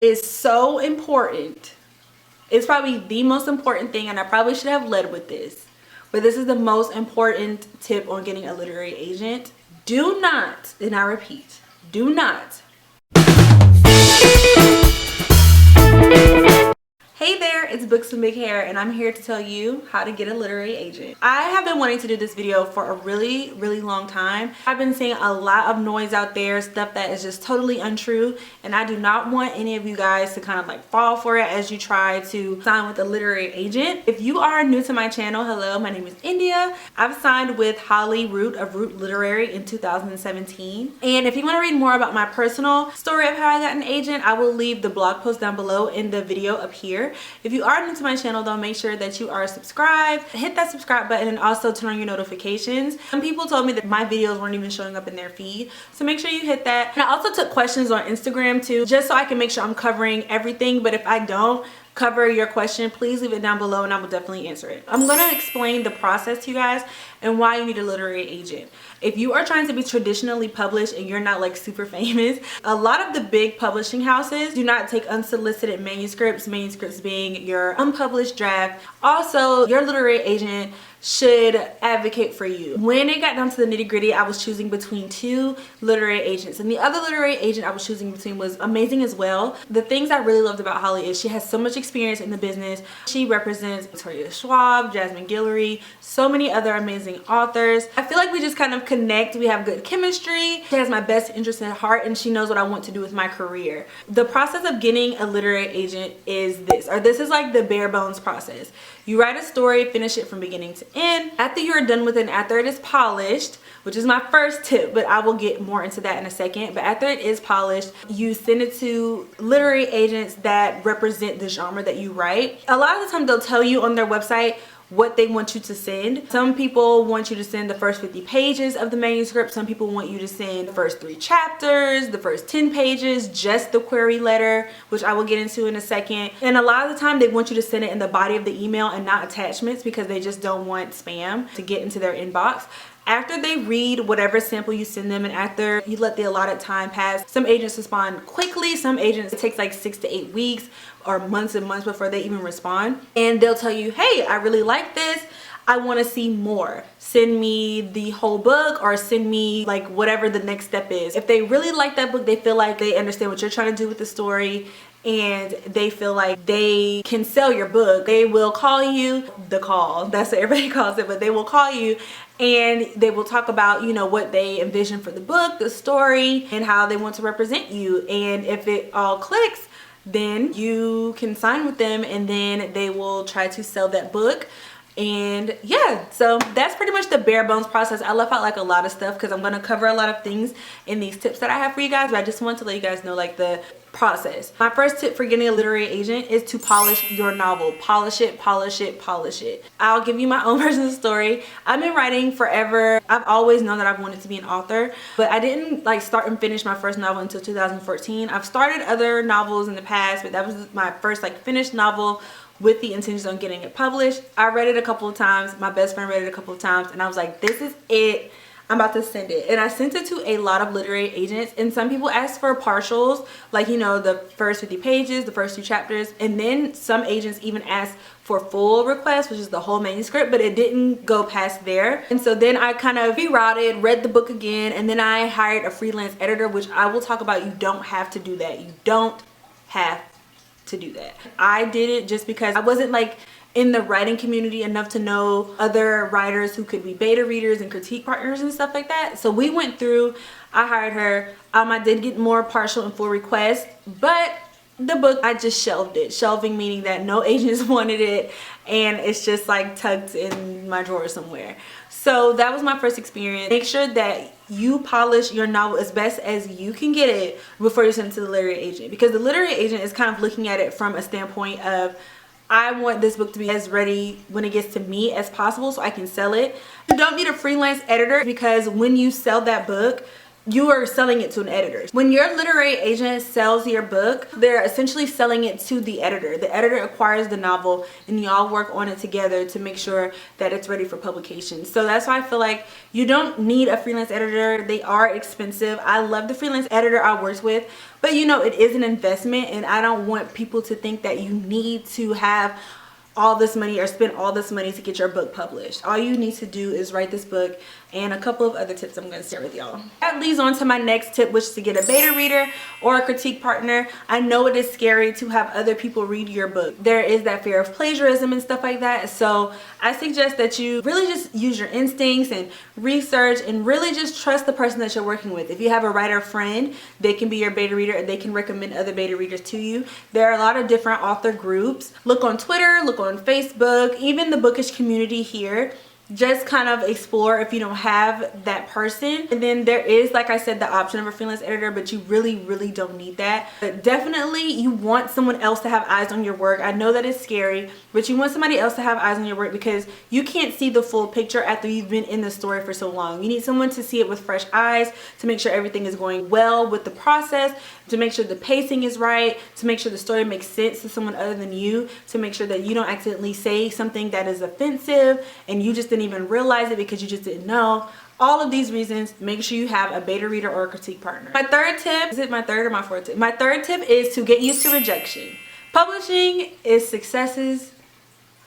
is so important. It's probably the most important thing, and I probably should have led with this, but this is the most important tip on getting a literary agent. Do not, and I repeat, do not. Hey there, it's Books with Big Hair, and I'm here to tell you how to get a literary agent. I have been wanting to do this video for a really long time. I've been seeing a lot of noise out there, stuff that is just totally untrue, and I do not want any of you guys to kind of like fall for it as you try to sign with a literary agent. If you are new to my channel, hello, my name is India. I've signed with Holly Root of Root Literary in 2017. And if you want to read more about my personal story of how I got an agent, I will leave the blog post down below in the video up here. If you are new to my channel though, make sure that you are subscribed, hit that subscribe button, and also turn on your notifications. Some people told me that my videos weren't even showing up in their feed, so make sure you hit that. And I also took questions on Instagram too, just so I can make sure I'm covering everything, but if I don't cover your question, please leave it down below and I will definitely answer it. I'm going to explain the process to you guys and why you need a literary agent. If you are trying to be traditionally published and you're not like super famous, a lot of the big publishing houses do not take unsolicited manuscripts being your unpublished draft. Also, your literary agent should advocate for you. When it got down to the nitty-gritty, I was choosing between two literary agents, and the other literary agent I was choosing between was amazing as well. The things I really loved about Holly is she has so much experience in the business. She represents Victoria Schwab, Jasmine Guillory, so many other amazing authors. I feel like we just kind of connect. We have good chemistry. She has my best interest at heart, and she knows what I want to do with my career. The process of getting a literary agent is this is like the bare bones process. You write a story, finish it from beginning to end. After you're done with it and after it is polished, which is my first tip, but I will get more into that in a second. But after it is polished, you send it to literary agents that represent the genre that you write. A lot of the time they'll tell you on their website what they want you to send. Some people want you to send the first 50 pages of the manuscript. Some people want you to send the first 3 chapters, the first 10 pages, just the query letter, which I will get into in a second. And a lot of the time they want you to send it in the body of the email and not attachments because they just don't want spam to get into their inbox. After they read whatever sample you send them and after you let the allotted time pass, some agents respond quickly. Some agents, it takes like 6 to 8 weeks or months and months before they even respond. And they'll tell you, hey, I really like this. I want to see more. Send me the whole book or send me like whatever the next step is. If they really like that book, they feel like they understand what you're trying to do with the story, and they feel like they can sell your book, they will call you. The call, that's what everybody calls it, but they will call you and they will talk about, you know, what they envision for the book, the story, and how they want to represent you. And if it all clicks, then you can sign with them and then they will try to sell that book. And yeah, so that's pretty much the bare bones process. I left out like a lot of stuff because I'm going to cover a lot of things in these tips that I have for you guys, but I just want to let you guys know like the process. My first tip for getting a literary agent is to polish your novel. Polish it, polish it, polish it. I'll give you my own version of the story. I've been writing forever. I've always known that I've wanted to be an author, but I didn't like start and finish my first novel until 2014. I've started other novels in the past, but that was my first like finished novel with the intentions on getting it published. I read it a couple of times. My best friend read it a couple of times and I was like, this is it. I'm about to send it. And I sent it to a lot of literary agents, and some people asked for partials, like, you know, the first 50 pages, the first 2 chapters, and then some agents even asked for full requests, which is the whole manuscript, but it didn't go past there. And so then I kind of rerouted, read the book again, and then I hired a freelance editor, which I will talk about. You don't have to do that. You don't have to do that. I did it just because I wasn't like in the writing community enough to know other writers who could be beta readers and critique partners and stuff like that. So we went through, I hired her. I did get more partial and full requests, but the book, I just shelved it. Shelving meaning that no agents wanted it and it's just like tucked in my drawer somewhere. So that was my first experience. Make sure that you polish your novel as best as you can get it before you send it to the literary agent, because the literary agent is kind of looking at it from a standpoint of, I want this book to be as ready when it gets to me as possible so I can sell it. You don't need a freelance editor because when you sell that book, you are selling it to an editor. When your literary agent sells your book, they're essentially selling it to the editor. The editor acquires the novel and y'all work on it together to make sure that it's ready for publication. So that's why I feel like you don't need a freelance editor. They are expensive. I love the freelance editor I work with, but you know, it is an investment, and I don't want people to think that you need to have all this money or spend all this money to get your book published. All you need to do is write this book and a couple of other tips I'm going to share with y'all. That leads on to my next tip, which is to get a beta reader or a critique partner. I know it is scary to have other people read your book. There is that fear of plagiarism and stuff like that. So I suggest that you really just use your instincts and research and really just trust the person that you're working with. If you have a writer friend, they can be your beta reader and they can recommend other beta readers to you. There are a lot of different author groups. Look on Twitter, look on Facebook, even the bookish community here. Just kind of explore if you don't have that person. And then there is, like I said, the option of a freelance editor, but you really don't need that. But definitely you want someone else to have eyes on your work. I know that it's scary, but you want somebody else to have eyes on your work because you can't see the full picture after you've been in the story for so long. You need someone to see it with fresh eyes, to make sure everything is going well with the process, to make sure the pacing is right, to make sure the story makes sense to someone other than you, to make sure that you don't accidentally say something that is offensive and you just didn't even realize it because you just didn't know. All of these reasons, make sure you have a beta reader or a critique partner. My third tip, is it my third or my fourth tip? My third tip is to get used to rejection. Publishing is successes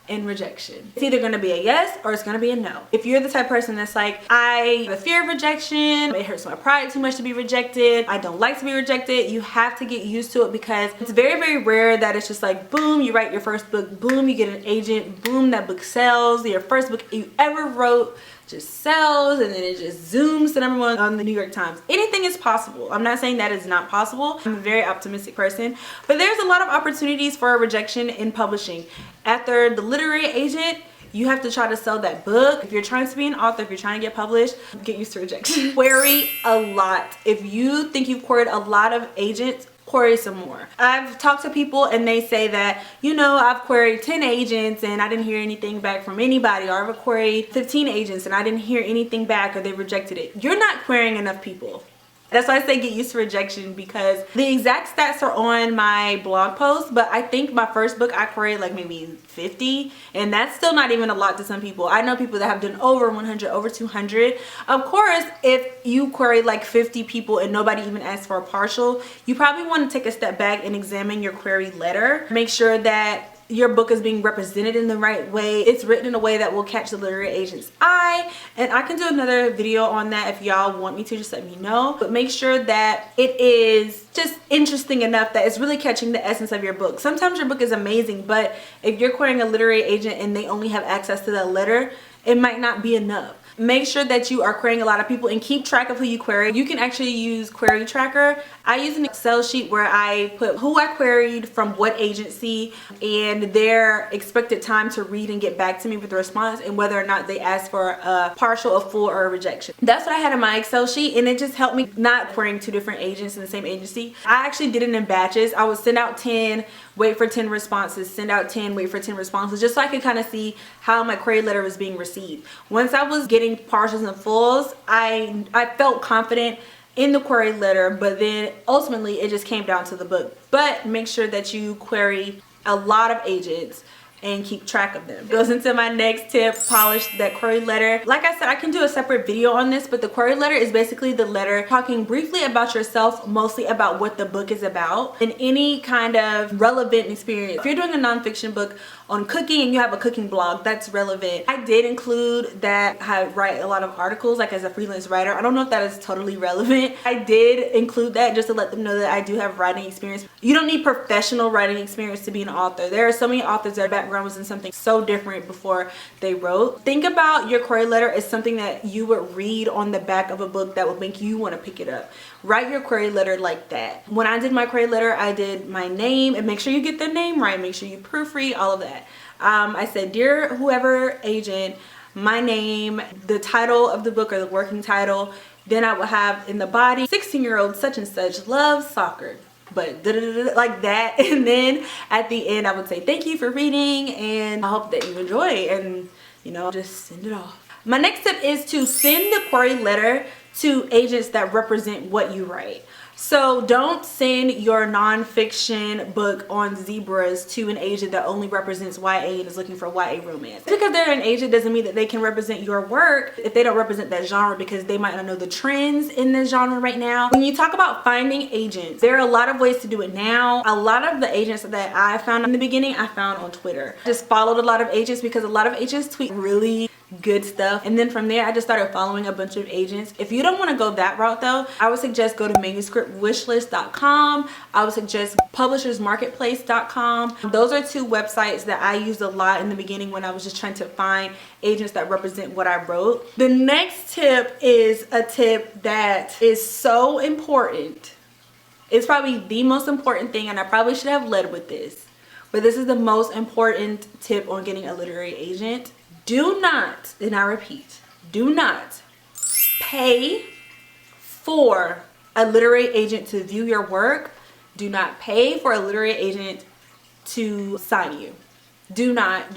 and rejection. It's either going to be a yes or it's going to be a no. If you're the type of person that's like, I have a fear of rejection, it hurts my pride too much to be rejected, I don't like to be rejected, you have to get used to it because it's very rare that it's just like boom, you write your first book, boom, you get an agent, boom, that book sells. Your first book you ever wrote just sells, and then it just zooms to #1 on the New York Times. Anything is possible. I'm not saying that is not possible. I'm a very optimistic person, but there's a lot of opportunities for a rejection in publishing. After the literary agent, you have to try to sell that book. If you're trying to be an author, if you're trying to get published, get used to rejection. Query a lot. If you think you've queried a lot of agents, query some more. I've talked to people and they say that, you know, I've queried 10 agents and I didn't hear anything back from anybody, or I've queried 15 agents and I didn't hear anything back, or they rejected it. You're not querying enough people. That's why I say get used to rejection, because the exact stats are on my blog post, but I think my first book I queried like maybe 50, and that's still not even a lot to some people. I know people that have done over 100, over 200. Of course, if you query like 50 people and nobody even asked for a partial, you probably want to take a step back and examine your query letter. Make sure that your book is being represented in the right way. It's written in a way that will catch the literary agent's eye. And I can do another video on that if y'all want me to, just let me know. But make sure that it is just interesting enough that it's really catching the essence of your book. Sometimes your book is amazing, but if you're querying a literary agent and they only have access to that letter, it might not be enough. Make sure that you are querying a lot of people and keep track of who you query. You can actually use Query Tracker. I use an Excel sheet where I put who I queried from what agency and their expected time to read and get back to me with the response, and whether or not they asked for a partial, a full, or a rejection. That's what I had in my Excel sheet, and it just helped me not querying 2 different agents in the same agency. I actually did it in batches. I would send out 10, wait for 10 responses, send out 10, wait for 10 responses, just so I could kind of see how my query letter was being received. Once I was getting partials and fulls, I felt confident in the query letter, but then ultimately it just came down to the book. But make sure that you query a lot of agents and keep track of them. Goes into my next tip, polish that query letter. Like I said, I can do a separate video on this, but the query letter is basically the letter talking briefly about yourself, mostly about what the book is about and any kind of relevant experience. If you're doing a nonfiction book on cooking and you have a cooking blog, that's relevant. I did include that I write a lot of articles like as a freelance writer. I don't know if that is totally relevant. I did include that just to let them know that I do have writing experience. You don't need professional writing experience to be an author. There are so many authors that background was in something so different before they wrote. Think about your query letter as something that you would read on the back of a book that would make you want to pick it up. Write your query letter like that. When I did my query letter, I did my name, and make sure you get the name right, make sure you proofread, all of that. I said, dear whoever agent, my name, the title of the book or the working title. Then I would have in the body, 16-year-old such and such loves soccer, but like that. And then at the end I would say thank you for reading and I hope that you enjoy, and you know, just send it off. My next tip is to send the query letter to agents that represent what you write. So don't send your nonfiction book on zebras to an agent that only represents YA and is looking for YA romance. Just because they're an agent doesn't mean that they can represent your work if they don't represent that genre, because they might not know the trends in this genre right now. When you talk about finding agents, there are a lot of ways to do it now. A lot of the agents that I found in the beginning, I found on Twitter. I just followed a lot of agents because a lot of agents tweet really good stuff, and then from there I just started following a bunch of agents. If you don't want to go that route though, I would suggest go to manuscriptwishlist.com. I would suggest publishersmarketplace.com. Those are two websites that I used a lot in the beginning when I was just trying to find agents that represent what I wrote. The next tip is a tip that is so important. It's probably the most important thing, and I probably should have led with this, but this is the most important tip on getting a literary agent. Do not, and I repeat, do not pay for a literary agent to view your work. Do not pay for a literary agent to sign you. Do not.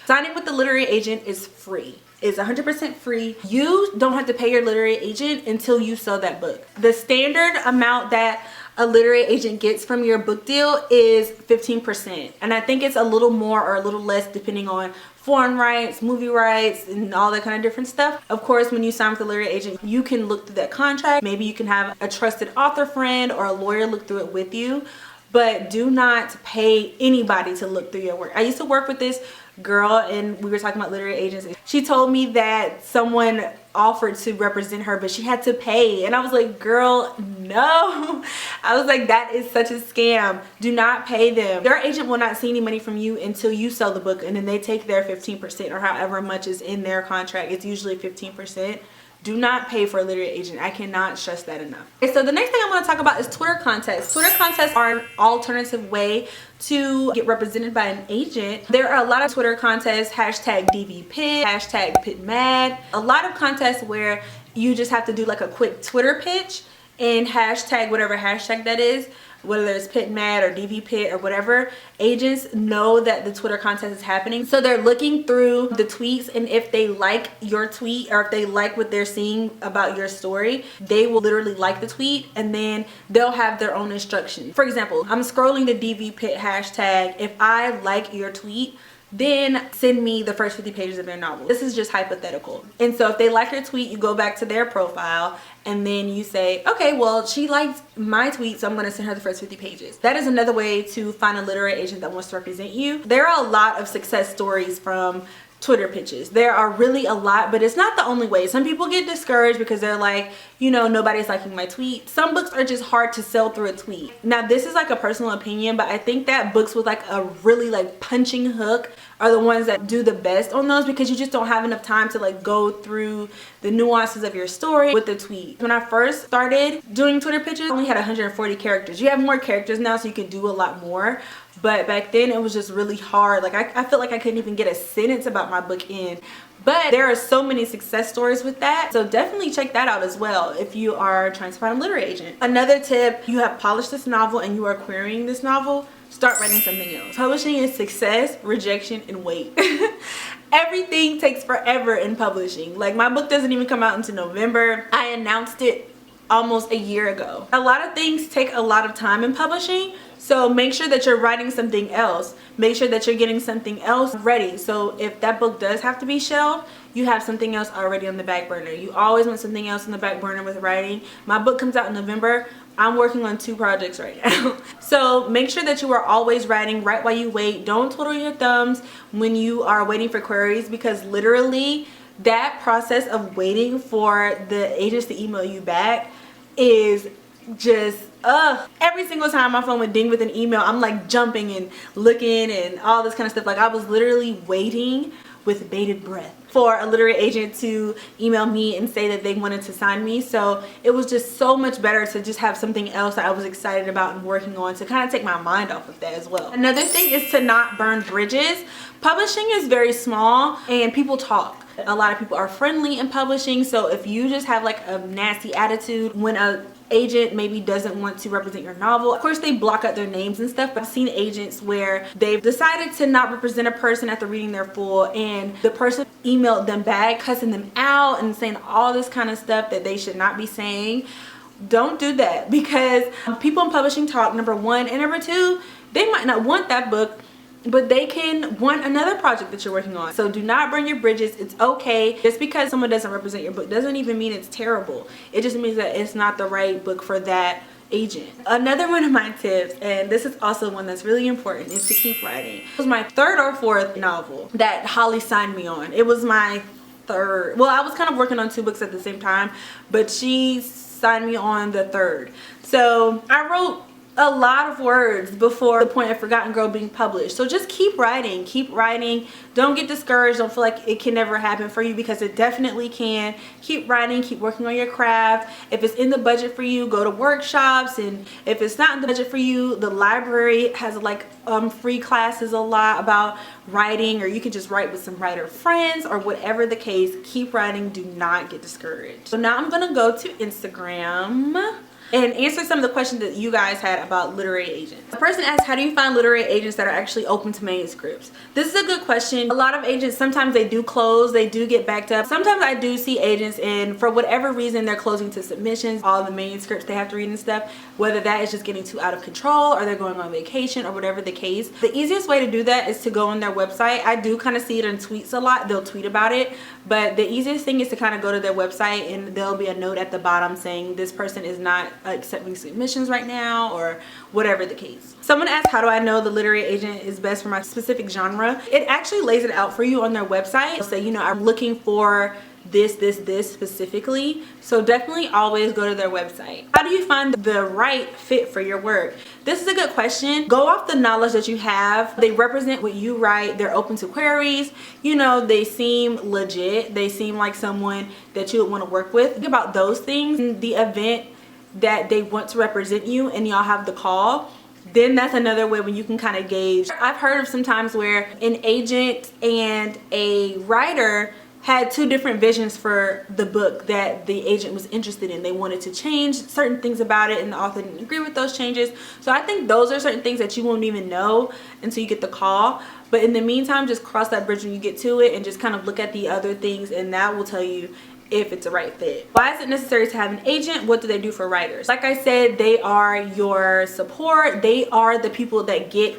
Signing with the literary agent is free. It's 100% free. You don't have to pay your literary agent until you sell that book. The standard amount that a literary agent gets from your book deal is 15%, and I think it's a little more or a little less depending on foreign rights, movie rights, and all that kind of different stuff. Of course, when you sign with a literary agent, you can look through that contract. Maybe you can have a trusted author friend or a lawyer look through it with you, but do not pay anybody to look through your work. I used to work with this girl and we were talking about literary agents. She told me that someone offered to represent her, but she had to pay, and I was like, girl, no. I was like, that is such a scam. Do not pay them. Their agent will not see any money from you until you sell the book, and then they take their 15% or however much is in their contract. It's usually 15%. Do not pay for a literary agent. I cannot stress that enough. Okay, so the next thing I want to talk about is Twitter contests. Twitter contests are an alternative way to get represented by an agent. There are a lot of Twitter contests, hashtag DVPit, hashtag PitMad. A lot of contests where you just have to do like a quick Twitter pitch and hashtag whatever hashtag that is, whether it's PitMad or DVPit or whatever. Agents know that the Twitter contest is happening, so they're looking through the tweets, and if they like your tweet or if they like what they're seeing about your story, they will literally like the tweet, and then they'll have their own instructions. For example, I'm scrolling the DVPit hashtag. If I like your tweet, then send me the first 50 pages of their novel. This is just hypothetical. And so if they like your tweet, you go back to their profile and then you say, okay, well, she liked my tweet, so I'm gonna send her the first 50 pages. That is another way to find a literary agent that wants to represent you. There are a lot of success stories from Twitter pitches. There are really a lot, but it's not the only way. Some people get discouraged because they're like, you know, nobody's liking my tweet. Some books are just hard to sell through a tweet. Now, this is like a personal opinion, but I think that books with like a really like punching hook are the ones that do the best on those, because you just don't have enough time to like go through the nuances of your story with the tweet. When I first started doing Twitter pitches, I only had 140 characters. You have more characters now, so you can do a lot more. But back then it was just really hard. Like I felt like I couldn't even get a sentence about my book in. But there are so many success stories with that. So definitely check that out as well if you are trying to find a literary agent. Another tip, you have polished this novel and you are querying this novel, start writing something else. Publishing is success, rejection, and wait. Everything takes forever in publishing. Like my book doesn't even come out until November. I announced it almost a year ago. A lot of things take a lot of time in publishing. So make sure that you're writing something else. Make sure that you're getting something else ready. So if that book does have to be shelved, you have something else already on the back burner. You always want something else on the back burner with writing. My book comes out in November. I'm working on 2 projects right now. So make sure that you are always writing. Write while you wait. Don't twiddle your thumbs when you are waiting for queries, because literally that process of waiting for the agents to email you back is just every single time my phone would ding with an email, I'm like jumping and looking and all this kind of stuff. Like I was literally waiting with bated breath for a literary agent to email me and say that they wanted to sign me. So it was just so much better to just have something else that I was excited about and working on to kind of take my mind off of that as well. Another thing is to not burn bridges. Publishing is very small and people talk. A lot of people are friendly in publishing, so if you just have like a nasty attitude when a agent maybe doesn't want to represent your novel. Of course, they block out their names and stuff, but I've seen agents where they've decided to not represent a person after reading their full, and the person emailed them back cussing them out and saying all this kind of stuff that they should not be saying. Don't do that, because people in publishing talk, number one, and number two, they might not want that book, but they can want another project that you're working on. So do not burn your bridges. It's okay. Just because someone doesn't represent your book doesn't even mean it's terrible. It just means that it's not the right book for that agent. Another one of my tips, and this is also one that's really important, is to keep writing. It was my third or fourth novel that Holly signed me on. It was my third. Well, I was kind of working on 2 books at the same time, but she signed me on the third. So I wrote a lot of words before the point of Forgotten Girl being published. So just keep writing, keep writing. Don't get discouraged. Don't feel like it can never happen for you, because it definitely can. Keep writing, keep working on your craft. If it's in the budget for you, go to workshops, and if it's not in the budget for you, the library has like free classes a lot about writing, or you can just write with some writer friends, or whatever the case. Keep writing. Do not get discouraged. So now I'm gonna go to Instagram and answer some of the questions that you guys had about literary agents. A person asked, how do you find literary agents that are actually open to manuscripts? This is a good question. A lot of agents, sometimes they do close, they do get backed up. Sometimes I do see agents, and for whatever reason, they're closing to submissions, all the manuscripts they have to read and stuff, whether that is just getting too out of control, or they're going on vacation, or whatever the case. The easiest way to do that is to go on their website. I do kind of see it in tweets a lot. They'll tweet about it, but the easiest thing is to kind of go to their website, and there'll be a note at the bottom saying this person is not accepting submissions right now, or whatever the case. Someone asked, how do I know the literary agent is best for my specific genre? It actually lays it out for you on their website. They'll say, you know, I'm looking for this specifically. So definitely always go to their website. How do you find the right fit for your work? This is a good question. Go off the knowledge that you have. They represent what you write. They're open to queries. You know, they seem legit. They seem like someone that you would want to work with. Think about those things. In the event that they want to represent you and y'all have the call, then that's another way when you can kind of gauge. I've heard of some times where an agent and a writer had 2 different visions for the book that the agent was interested in. They wanted to change certain things about it, and the author didn't agree with those changes. So I think those are certain things that you won't even know until you get the call. But in the meantime, just cross that bridge when you get to it, and just kind of look at the other things, and that will tell you if it's a right fit. Why is it necessary to have an agent? What do they do for writers? Like I said, they are your support. They are the people that get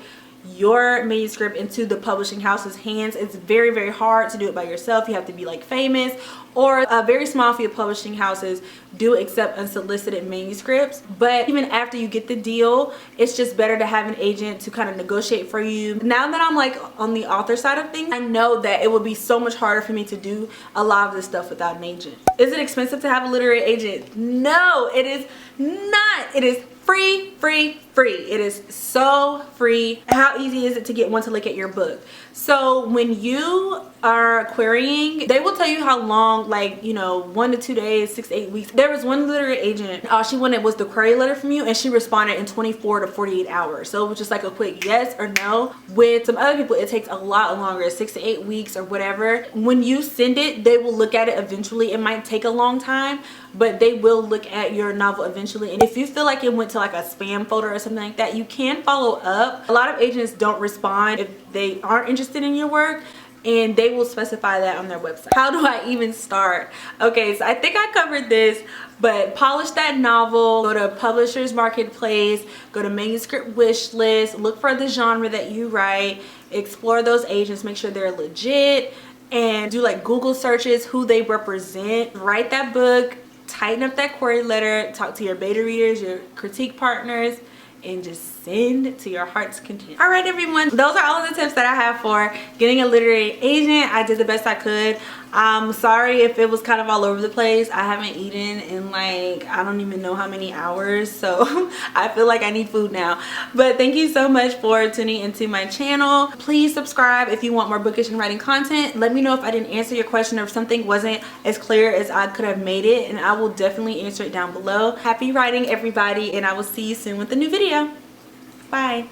your manuscript into the publishing house's hands. It's very, very hard to do it by yourself. You have to be like famous, or a very small few publishing houses do accept unsolicited manuscripts. But even after you get the deal, it's just better to have an agent to kind of negotiate for you. Now that I'm like on the author side of things, I know that it would be so much harder for me to do a lot of this stuff without an agent. Is it expensive to have a literary agent? No, it is not. It is free, free, free. It is so free. How easy is it to get one to look at your book? So when you are querying, they will tell you how long, like, you know, 1 to 2 days, 6 to 8 weeks. There was one literary agent, all she wanted was the query letter from you, and she responded in 24 to 48 hours. So it was just like a quick yes or no. With some other people, it takes a lot longer, 6 to 8 weeks or whatever. When you send it, they will look at it eventually. It might take a long time, but they will look at your novel eventually. And if you feel like it went to like a spam folder or something like that, you can follow up. A lot of agents don't respond if they aren't interested in your work, and they will specify that on their website. How do I even start? Okay, so I think I covered this, but polish that novel, go to Publishers Marketplace, go to manuscript wish list, look for the genre that you write, explore those agents, make sure they're legit, and do like Google searches, who they represent. Write that book, tighten up that query letter, talk to your beta readers, your critique partners, and just send to your heart's content. All right, everyone, those are all of the tips that I have for getting a literary agent. I did the best I could. I'm sorry if it was kind of all over the place. I haven't eaten in like, I don't even know how many hours, so I feel like I need food now. But thank you so much for tuning into my channel. Please subscribe if you want more bookish and writing content. Let me know if I didn't answer your question, or if something wasn't as clear as I could have made it, and I will definitely answer it down below. Happy writing, everybody, and I will see you soon with a new video. Bye.